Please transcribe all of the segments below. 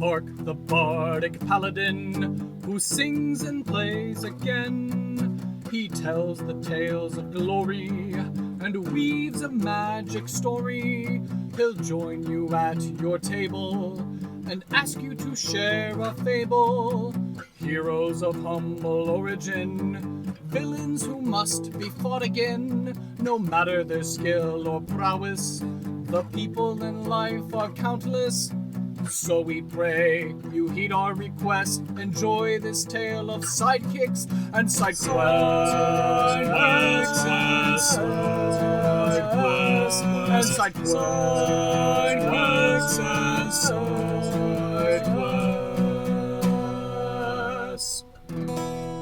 Orc, the bardic paladin, who sings and plays again. He tells the tales of glory and weaves a magic story. He'll join you at your table and ask you to share a fable. Heroes of humble origin, villains who must be fought again. No matter their skill or prowess, the people in life are countless. So we pray you heed our request. Enjoy this tale of sidekicks and side quests. And side quests.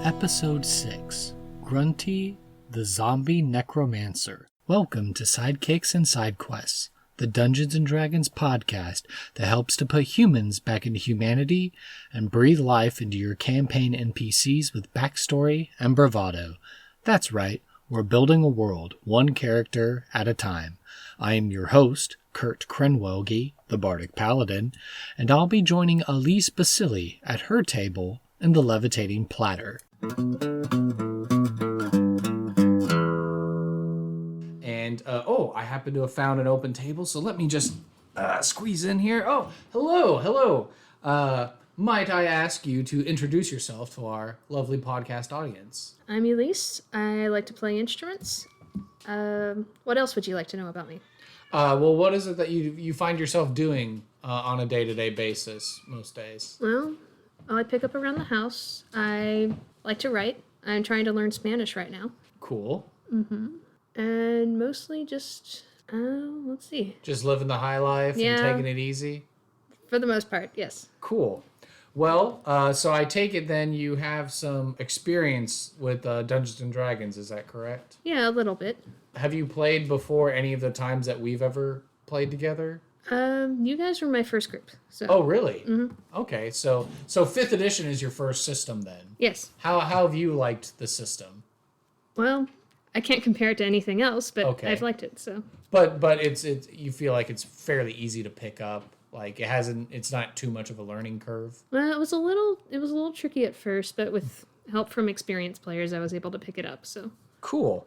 Episode 6, Grunty, the Zombie Necromancer. Welcome to Sidekicks and Side Quests, the Dungeons & Dragons podcast that helps to put humans back into humanity and breathe life into your campaign NPCs with backstory and bravado. That's right, we're building a world, one character at a time. I am your host, Kurt Krenwelge, the Bardic Paladin, and I'll be joining Elyse Basile at her table in the Levitating Platter. And, I happen to have found an open table, so let me just squeeze in here. Oh, hello. Might I ask you to introduce yourself to our lovely podcast audience? I'm Elyse. I like to play instruments. What else would you like to know about me? Well, what is it that you find yourself doing on a day-to-day basis most days? Well, I pick up around the house. I like to write. I'm trying to learn Spanish right now. Cool. Mm-hmm. And mostly just, let's see. Just living the high life and taking it easy? For the most part, yes. Cool. Well, so I take it then you have some experience with Dungeons & Dragons, is that correct? Yeah, a little bit. Have you played before any of the times that we've ever played together? You guys were my first group. So. Oh, really? Mm-hmm. Okay, so 5th edition is your first system then? Yes. How have you liked the system? Well, I can't compare it to anything else, but okay. I've liked it, so. But it's you feel like it's fairly easy to pick up. Like it's not too much of a learning curve. Well, it was a little tricky at first, but with help from experienced players, I was able to pick it up, so. Cool.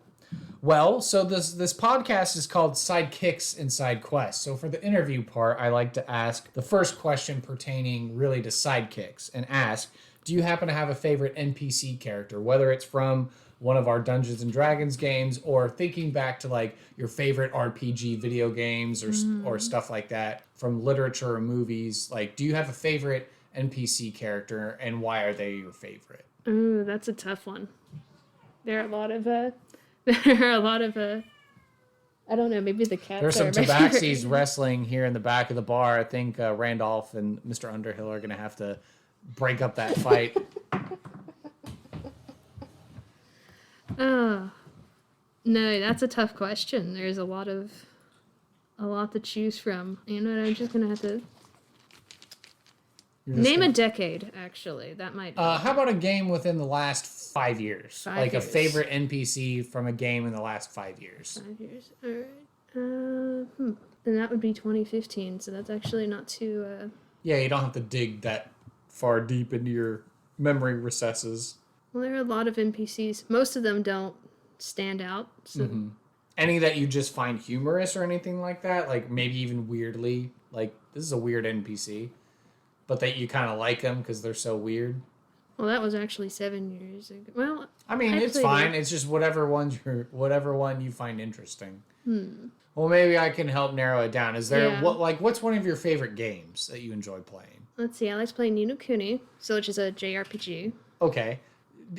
Well, so this podcast is called Sidekicks and Side Quests. So for the interview part, I like to ask the first question pertaining really to sidekicks and ask, do you happen to have a favorite NPC character, whether it's from one of our Dungeons and Dragons games or thinking back to like your favorite RPG video games or stuff like that from literature or movies? Like, do you have a favorite NPC character and why are they your favorite? Ooh, that's a tough one. There are a lot of I don't know, maybe the cats. There's some tabaxis wrestling here in the back of the bar. I think Randolph and Mr. Underhill are going to have to break up that fight. No, that's a tough question. There's a lot to choose from. You know what, I'm just going to have to name a decade, actually. That might be. How about a game within the last 5 years? 5 like years. a favorite NPC from a game in the last 5 years. 5 years. All right. And that would be 2015, so that's actually not too... Yeah, you don't have to dig that far deep into your memory recesses. Well, there are a lot of NPCs. Most of them don't stand out. So. Mm-hmm. Any that you just find humorous or anything like that? Like maybe even weirdly, like this is a weird NPC, but that you kind of like them because they're so weird? Well, that was actually 7 years ago. Well, I mean, it's fine. It's just whatever one you find interesting. Well, maybe I can help narrow it down. Is there what's one of your favorite games that you enjoy playing? Let's see. I like playing Ni no Kuni, which is a JRPG. Okay.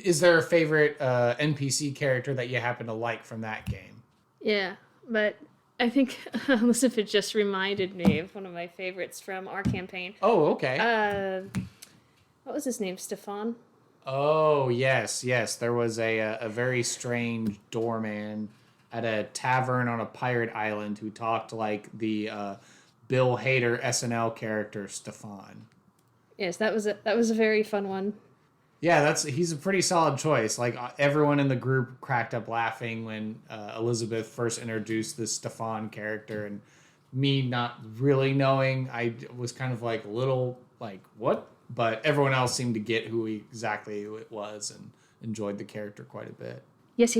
Is there a favorite NPC character that you happen to like from that game? Yeah, but I think Elizabeth just reminded me of one of my favorites from our campaign. Oh, okay. What was his name? Stefon? Oh, yes. There was a very strange doorman at a tavern on a pirate island who talked like the Bill Hader SNL character Stefon. Yes, that was a very fun one. Yeah, he's a pretty solid choice. Like everyone in the group cracked up laughing when Elizabeth first introduced this Stefon character, and me not really knowing, I was kind of like a little like, what? But everyone else seemed to get exactly who it was and enjoyed the character quite a bit. Yes.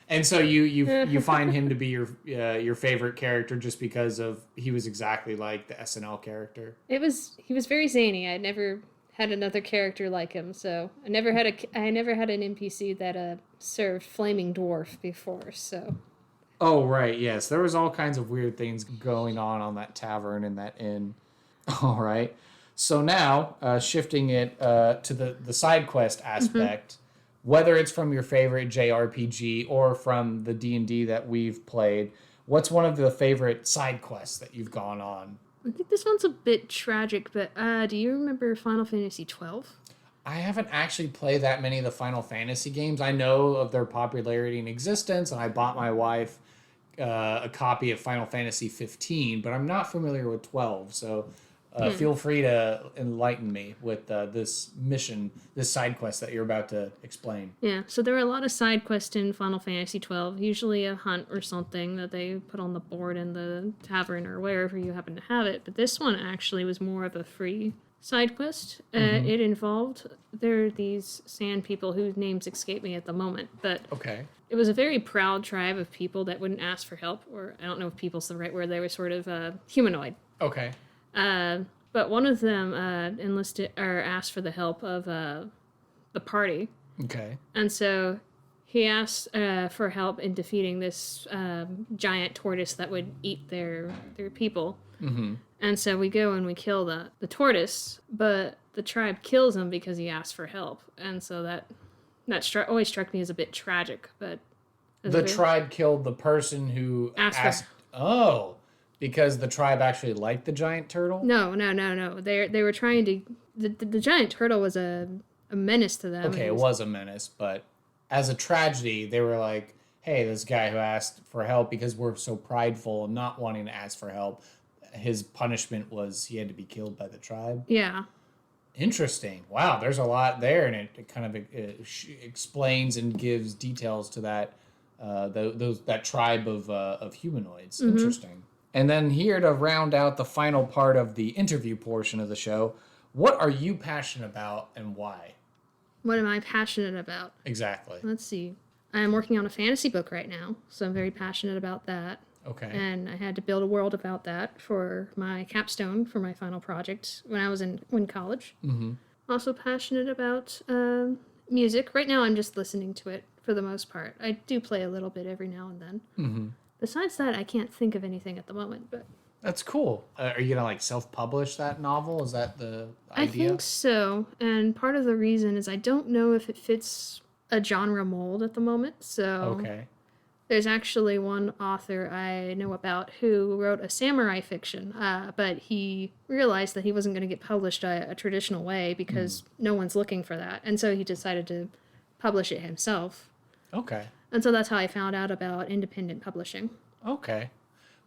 And so you find him to be your favorite character just because of he was exactly like the SNL character. He was very zany. I never had another character like him, so I never had an NPC that served flaming dwarf before. So. Oh right, yes, there was all kinds of weird things going on that tavern and that inn. All right, so now shifting it to the side quest aspect. Whether it's from your favorite JRPG or from the D&D that we've played, what's one of the favorite side quests that you've gone on? I think this one's a bit tragic, but do you remember Final Fantasy XII? I haven't actually played that many of the Final Fantasy games. I know of their popularity and existence, and I bought my wife a copy of Final Fantasy 15, but I'm not familiar with 12, so feel free to enlighten me with this side quest that you're about to explain. Yeah, so there are a lot of side quests in Final Fantasy XII, usually a hunt or something that they put on the board in the tavern or wherever you happen to have it, but this one actually was more of a free side quest. It involved, there are these sand people whose names escape me at the moment, but okay. It was a very proud tribe of people that wouldn't ask for help, or I don't know if people's the right word, they were sort of humanoid. Okay. But one of them enlisted or asked for the help of the party. Okay. And so he asked for help in defeating this giant tortoise that would eat their people. Mm-hmm. And so we go and we kill the tortoise, but the tribe kills him because he asked for help. And so that always struck me as a bit tragic. But the tribe killed the person who asked. Oh. Because the tribe actually liked the giant turtle? No. They were trying to... The giant turtle was a menace to them. Okay, it was a menace, but as a tragedy, they were like, hey, this guy who asked for help because we're so prideful and not wanting to ask for help, his punishment was he had to be killed by the tribe? Yeah. Interesting. Wow, there's a lot there, and it kind of explains and gives details to that that tribe of humanoids. Mm-hmm. Interesting. And then here to round out the final part of the interview portion of the show, what are you passionate about and why? What am I passionate about? Exactly. Let's see. I'm working on a fantasy book right now, so I'm very passionate about that. Okay. And I had to build a world about that for my capstone for my final project when I was in college. Mm-hmm. Also passionate about music. Right now I'm just listening to it for the most part. I do play a little bit every now and then. Mm-hmm. Besides that, I can't think of anything at the moment, but... That's cool. Are you going to, self-publish that novel? Is that the idea? I think so, and part of the reason is I don't know if it fits a genre mold at the moment, so... Okay. There's actually one author I know about who wrote a samurai fiction, but he realized that he wasn't going to get published a traditional way because no one's looking for that, and so he decided to publish it himself. Okay. And so that's how I found out about independent publishing. Okay.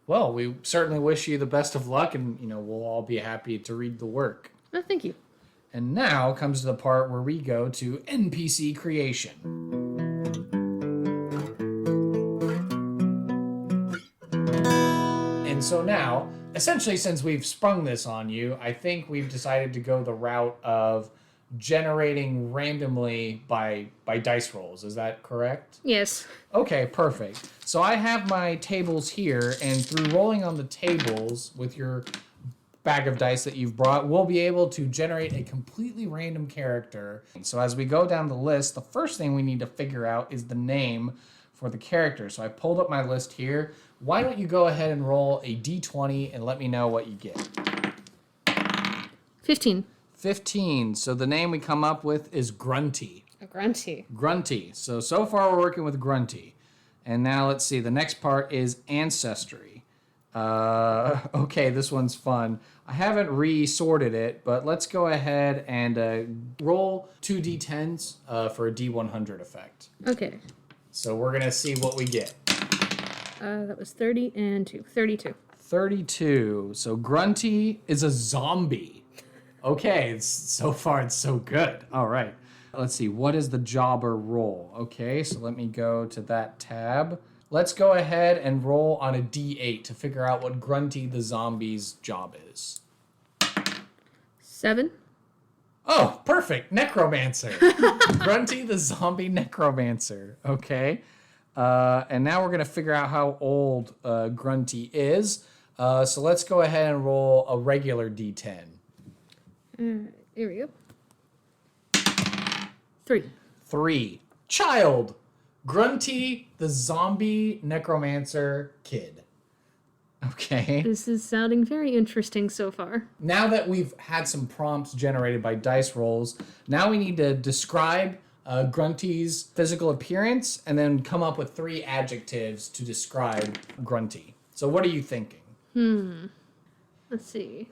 Well, we certainly wish you the best of luck, and, we'll all be happy to read the work. Oh, thank you. And now comes the part where we go to NPC creation. And so now, essentially, since we've sprung this on you, I think we've decided to go the route of generating randomly by dice rolls. Is that correct? Yes. Okay, perfect. So I have my tables here, and through rolling on the tables with your bag of dice that you've brought, we'll be able to generate a completely random character. So as we go down the list, the first thing we need to figure out is the name for the character. So I pulled up my list here. Why don't you go ahead and roll a d20 and let me know what you get. 15. 15. So the name we come up with is Grunty. A Grunty. Grunty. So far we're working with Grunty. And now let's see. The next part is Ancestry. Okay, this one's fun. I haven't re-sorted it, but let's go ahead and roll 2 d10s for a d100 effect. Okay. So we're going to see what we get. That was 30 and 2. 32. 32. So Grunty is a zombie. Okay, so far it's so good. All right. Let's see. What is the jobber role? Okay, so let me go to that tab. Let's go ahead and roll on a D8 to figure out what Grunty the zombie's job is. 7. Oh, perfect. Necromancer. Grunty the zombie necromancer. Okay. And now we're going to figure out how old Grunty is. So let's go ahead and roll a regular D10. Here we go. 3. 3. Child. Grunty the zombie necromancer kid. Okay. This is sounding very interesting so far. Now that we've had some prompts generated by dice rolls, now we need to describe Grunty's physical appearance and then come up with 3 adjectives to describe Grunty. So what are you thinking? Let's see,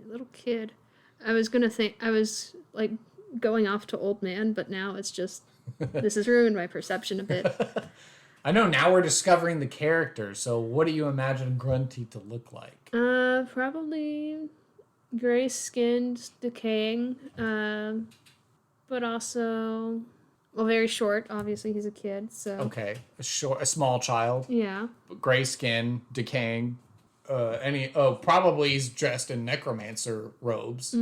little kid. I was like going off to old man, but now it's just, this has ruined my perception a bit. I know, now we're discovering the character, so what do you imagine Grunty to look like? Probably gray-skinned, decaying, but also, well, very short. Obviously, he's a kid, so. Okay, a small child. Yeah. Gray skin, decaying. Probably he's dressed in necromancer robes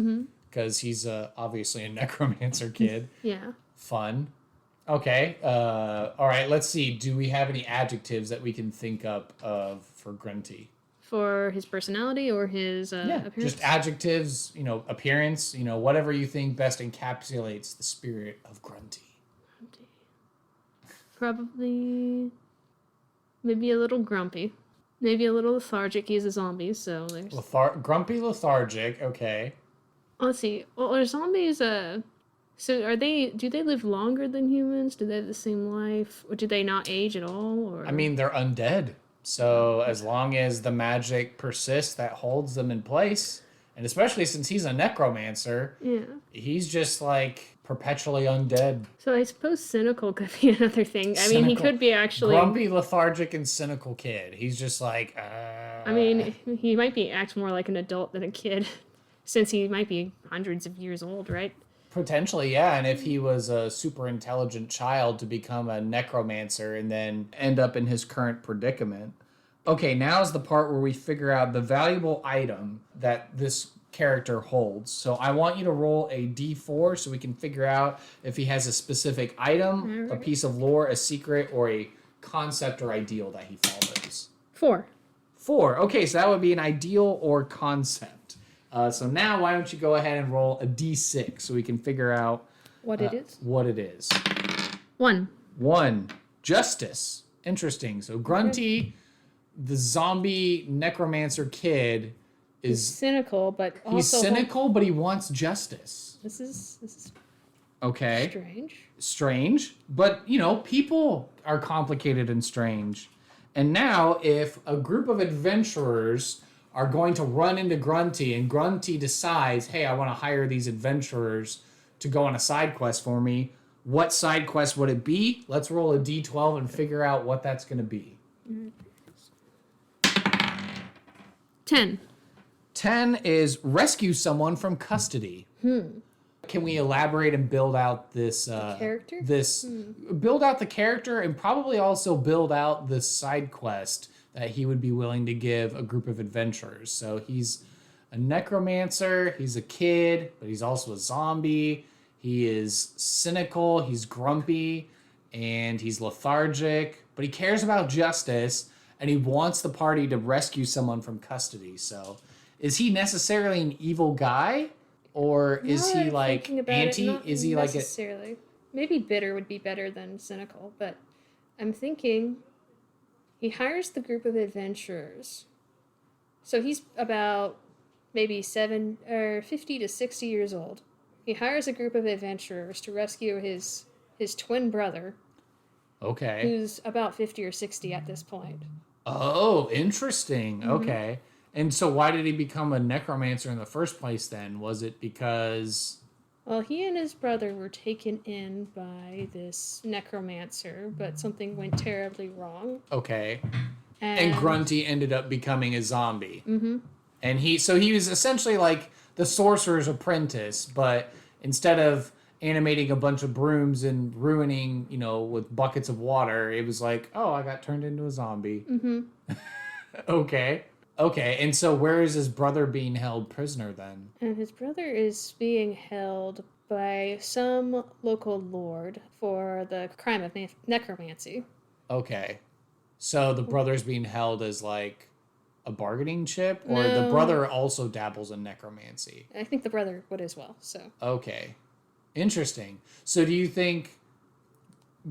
because he's obviously a necromancer kid. Yeah. Fun. Okay. All right. Let's see. Do we have any adjectives that we can think up of for Grunty? For his personality or his appearance? Just adjectives. Appearance. Whatever you think best encapsulates the spirit of Grunty. Probably, maybe a little grumpy, maybe a little lethargic. He's a zombie, so there's Grumpy, lethargic. Okay. Let's see. Well, are zombies so do they live longer than humans? Do they have the same life? Or do they not age at all? Or? I mean, they're undead. So as long as the magic persists, that holds them in place. And especially since he's a necromancer, he's just like perpetually undead. So I suppose cynical could be another thing. I mean, he could be actually... Grumpy, lethargic, and cynical kid. He's just like... I mean, he might act more like an adult than a kid, since he might be hundreds of years old, right? Potentially, yeah. And if he was a super intelligent child to become a necromancer and then end up in his current predicament. Okay, now's the part where we figure out the valuable item that this character holds. So I want you to roll a d4 so we can figure out if he has a specific item, a piece of lore, a secret, or a concept or ideal that he follows. 4. 4. Okay, so that would be an ideal or concept. So now why don't you go ahead and roll a d6 so we can figure out what it is. 1. 1. Justice. Interesting. So Grunty, the zombie necromancer kid, is cynical, but also he's cynical, but he wants justice. This is okay. Strange, but people are complicated and strange. And now, if a group of adventurers are going to run into Grunty, and Grunty decides, hey, I want to hire these adventurers to go on a side quest for me, what side quest would it be? Let's roll a d12 and figure out what that's going to be. 10. 10 is rescue someone from custody. Can we elaborate and build out this character? Build out the character and probably also build out the side quest that he would be willing to give a group of adventurers. So he's a necromancer, he's a kid, but he's also a zombie. He is cynical, he's grumpy, and he's lethargic, but he cares about justice, and he wants the party to rescue someone from custody. So is he necessarily an evil guy? Or is he like anti? Is he like necessarily? Maybe bitter would be better than cynical, but I'm thinking he hires the group of adventurers. So he's about maybe 50 to 60 years old. He hires a group of adventurers to rescue his twin brother. Okay. Who's about 50 or 60 at this point. Oh, interesting. Mm-hmm. Okay. And so why did he become a necromancer in the first place then? Was it because... Well, he and his brother were taken in by this necromancer, but something went terribly wrong. Okay. And Grunty ended up becoming a zombie. Mm-hmm. And he was essentially like the sorcerer's apprentice, but instead of animating a bunch of brooms and ruining, with buckets of water, it was like, oh, I got turned into a zombie. Mm-hmm. Okay. And so where is his brother being held prisoner then? And his brother is being held by some local lord for the crime of necromancy. Okay. So the brother's being held as like a bargaining chip, or No. the brother also dabbles in necromancy? I think the brother would as well, so. Okay. Interesting. So do you think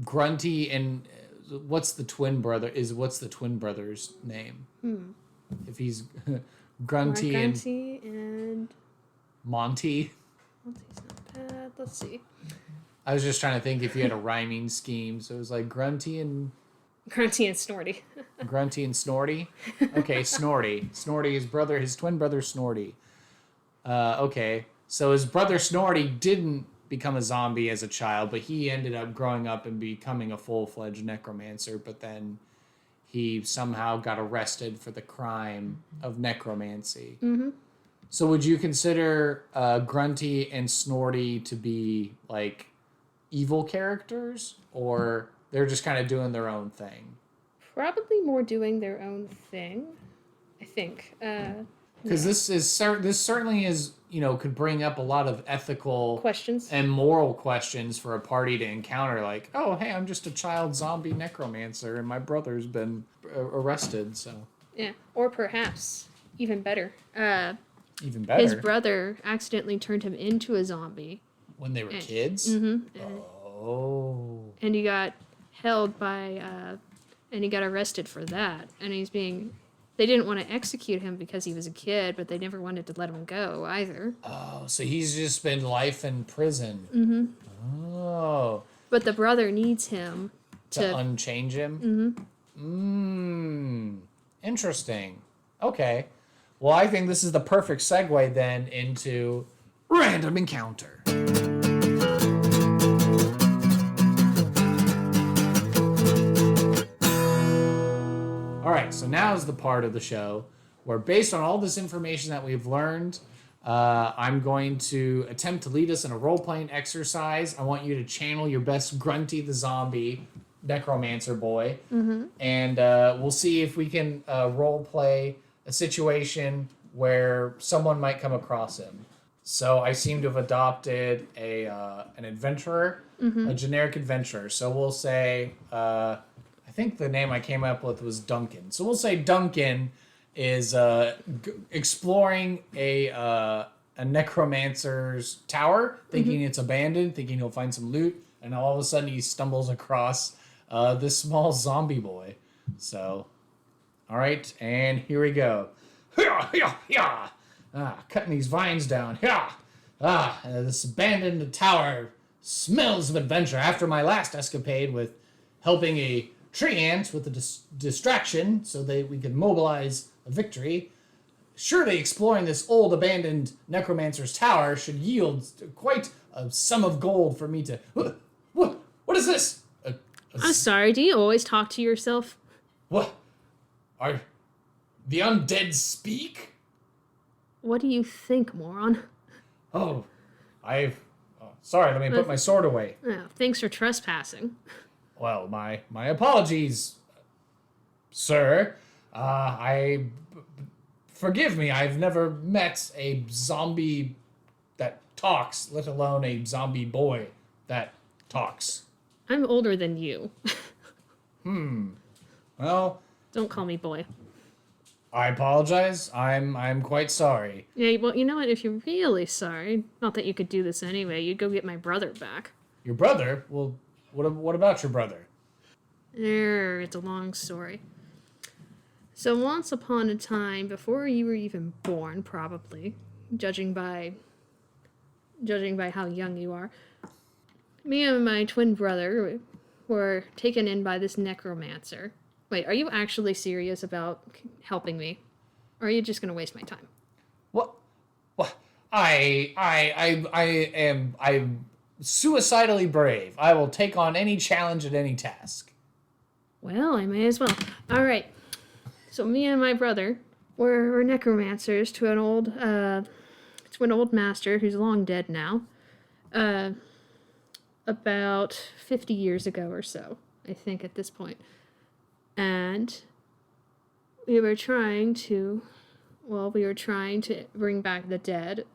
Grunty and what's the twin brother's name? If he's Grunty and Monty. Monty's not bad. Let's see. I was just trying to think if you had a rhyming scheme. So it was like Grunty and Snorty. Grunty and Snorty. Okay, Snorty. Snorty, his twin brother Snorty. Okay. So his brother Snorty didn't become a zombie as a child, but he ended up growing up and becoming a full-fledged necromancer, but then he somehow got arrested for the crime of necromancy. Mm-hmm. So would you consider Grunty and Snorty to be like evil characters, or they're just kind of doing their own thing? Probably more doing their own thing, I think. Because this certainly is, could bring up a lot of ethical questions and moral questions for a party to encounter. Like, oh, hey, I'm just a child zombie necromancer, and my brother's been arrested. So yeah, or perhaps even better. Even better. His brother accidentally turned him into a zombie when they were kids. Mm-hmm. Oh. And he got held by, and he got arrested for that. And they didn't want to execute him because he was a kid, but they never wanted to let him go either. Oh, so he's just been life in prison. Mm-hmm. Oh. But the brother needs him to unchange him? Mm-hmm. Interesting. Okay. Well, I think this is the perfect segue then into Random Encounter. All right, so now is the part of the show where, based on all this information that we've learned, I'm going to attempt to lead us in a role-playing exercise. I want you to channel your best Grunty the zombie necromancer boy, and we'll see if we can role-play a situation where someone might come across him. So I seem to have adopted an adventurer, a generic adventurer. So we'll say... I think the name I came up with was Duncan. So we'll say Duncan is exploring a necromancer's tower, thinking it's abandoned, thinking he'll find some loot, and all of a sudden he stumbles across this small zombie boy. So, all right, and here we go. Cutting these vines down. This abandoned tower smells of adventure. After my last escapade with helping a tree ant with a distraction so that we could mobilize a victory, surely exploring this old abandoned necromancer's tower should yield quite a sum of gold for me to... What is this? I'm sorry, do you always talk to yourself? What? Are the undead speak? What do you think, moron? Oh, sorry, let me put my sword away. Oh, thanks for trespassing. Well, my apologies, sir. Forgive me, I've never met a zombie that talks, let alone a zombie boy that talks. I'm older than you. Well... Don't call me boy. I apologize. I'm quite sorry. Yeah, well, you know what? If you're really sorry, not that you could do this anyway, you'd go get my brother back. Your brother? Well... What about your brother? It's a long story. So once upon a time, before you were even born, probably, judging by how young you are, me and my twin brother were taken in by this necromancer. Wait, are you actually serious about helping me? Or are you just going to waste my time? What? I'm suicidally brave. I will take on any challenge at any task. Well, I may as well. All right. So me and my brother were necromancers to an old master who's long dead now. about 50 years ago or so, I think, at this point. And we were trying to bring back the dead,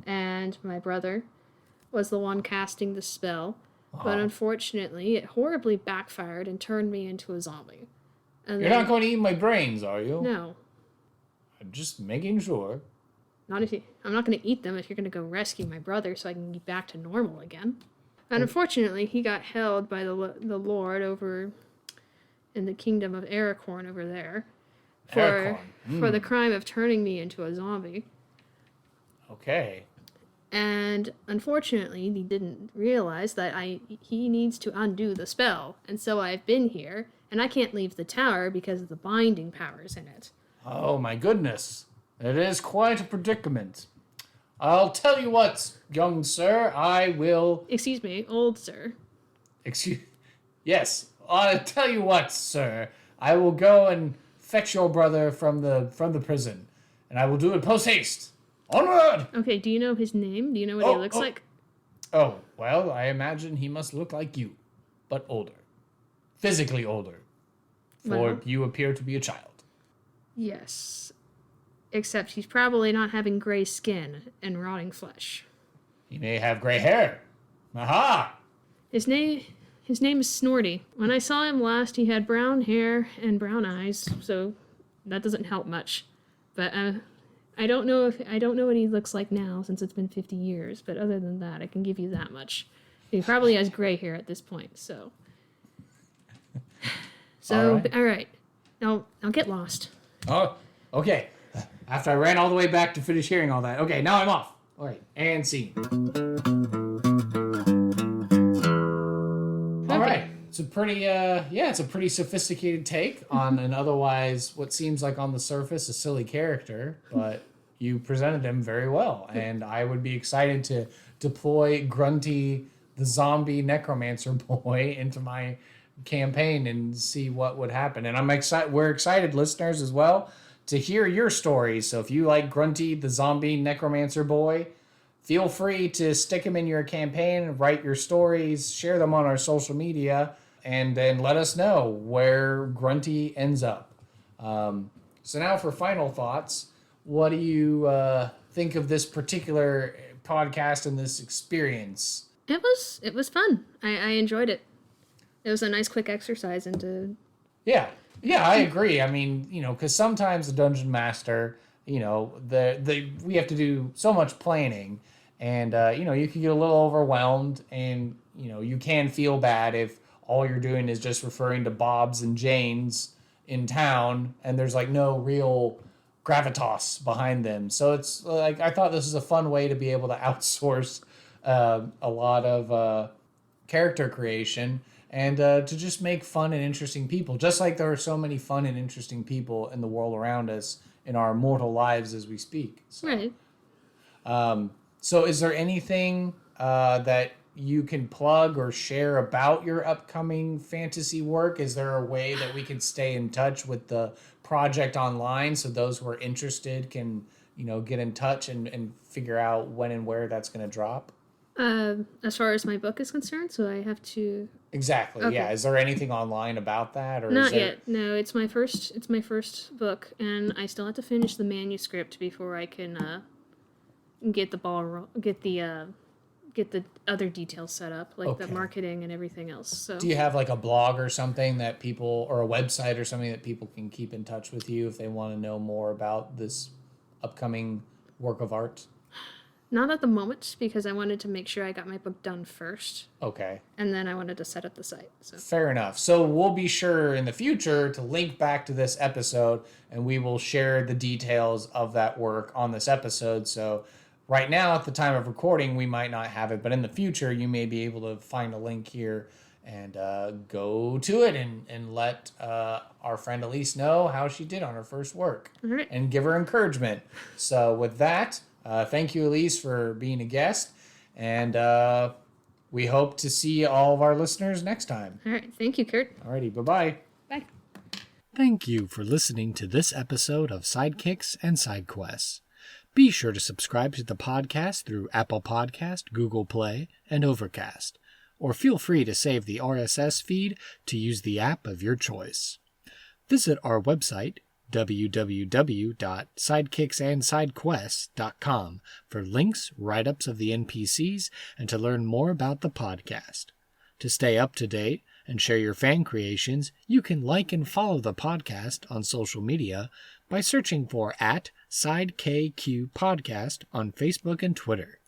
and my brother was the one casting the spell. But unfortunately, it horribly backfired and turned me into a zombie. And You're not going to eat my brains, are you? No. I'm just making sure. I'm not going to eat them if you're going to go rescue my brother so I can get back to normal again. And unfortunately, he got held by the Lord over in the kingdom of Aracorn over there for the crime of turning me into a zombie. Okay. And unfortunately, he didn't realize that he needs to undo the spell. And so I've been here, and I can't leave the tower because of the binding powers in it. Oh, my goodness. It is quite a predicament. I'll tell you what, young sir, I will... Excuse me, old sir. Yes, I'll tell you what, sir. I will go and fetch your brother from the prison, and I will do it post-haste. Onward! Okay, do you know his name? Do you know what he looks like? Oh, well, I imagine he must look like you, but older. Physically older. For you appear to be a child. Yes. Except he's probably not having gray skin and rotting flesh. He may have gray hair. Aha! His name is Snorty. When I saw him last, he had brown hair and brown eyes, so that doesn't help much. But I don't know what he looks like now since it's been 50 years, but other than that, I can give you that much. He probably has gray hair at this point, so. All right. Now get lost. Oh, okay. After I ran all the way back to finish hearing all that. Okay, now I'm off. All right, and scene. All right. It's a pretty sophisticated take on an otherwise what seems like on the surface a silly character, but you presented him very well, and I would be excited to deploy Grunty, the zombie necromancer boy, into my campaign and see what would happen. And we're excited, listeners, as well, to hear your stories. So if you like Grunty, the zombie necromancer boy, feel free to stick him in your campaign, write your stories, share them on our social media, and then let us know where Grunty ends up. So now for final thoughts, what do you think of this particular podcast and this experience? It was fun. I enjoyed it. It was a nice quick exercise into... Yeah, I agree. I mean, because sometimes the Dungeon Master, we have to do so much planning, and, you can get a little overwhelmed, and, you can feel bad if all you're doing is just referring to Bobs and Janes in town, and there's, no real gravitas behind them. So it's, I thought this was a fun way to be able to outsource a lot of character creation, and to just make fun and interesting people, just like there are so many fun and interesting people in the world around us in our mortal lives as we speak. So, right. So is there anything that you can plug or share about your upcoming fantasy work? Is there a way that we can stay in touch with the project online so those who are interested can, get in touch and figure out when and where that's going to drop? As far as my book is concerned, so I have to... Exactly. Okay. Yeah. Is there anything online about that, or not yet? No, it's my first book, and I still have to finish the manuscript before I can get the other details set up, like the marketing and everything else. So, do you have a blog or something that people, or a website or something that people can keep in touch with you if they want to know more about this upcoming work of art? Not at the moment, because I wanted to make sure I got my book done first. Okay. And then I wanted to set up the site. So. Fair enough. So we'll be sure in the future to link back to this episode, and we will share the details of that work on this episode. So right now, at the time of recording, we might not have it, but in the future, you may be able to find a link here and go to it and let our friend Elyse know how she did on her first work. All right. And give her encouragement. So with that... thank you, Elyse, for being a guest, and we hope to see all of our listeners next time. All right. Thank you, Kurt. Alrighty. Bye-bye. Bye. Thank you for listening to this episode of Sidekicks and Side Quests. Be sure to subscribe to the podcast through Apple Podcast, Google Play, and Overcast. or feel free to save the RSS feed to use the app of your choice. Visit our website, www.sidekicksandsidequests.com, for links, write-ups of the NPCs, and to learn more about the podcast. To stay up to date and share your fan creations, you can like and follow the podcast on social media by searching for @SideKQ Podcast on Facebook and Twitter.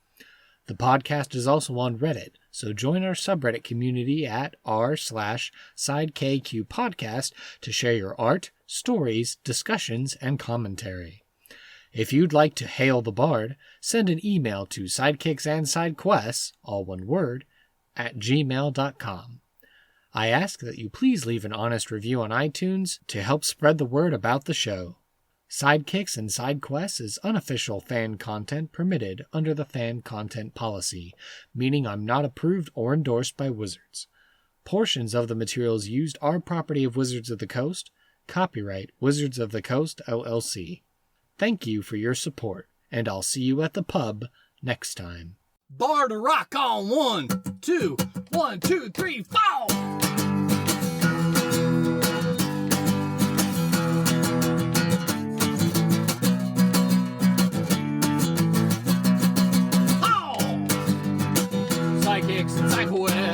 The podcast is also on Reddit, so join our subreddit community at r/SideKQ Podcast to share your art, stories, discussions, and commentary. If you'd like to hail the bard, send an email to sidekicksandsidequests, all one word, @gmail.com. I ask that you please leave an honest review on iTunes to help spread the word about the show. Sidekicks and Sidequests is unofficial fan content permitted under the fan content policy, meaning I'm not approved or endorsed by Wizards. Portions of the materials used are property of Wizards of the Coast. Copyright Wizards of the Coast, LLC. Thank you for your support, and I'll see you at the pub next time. Bar to rock on 1, 2, 1, 2, 3, 4. Sidekicks and Sidequests.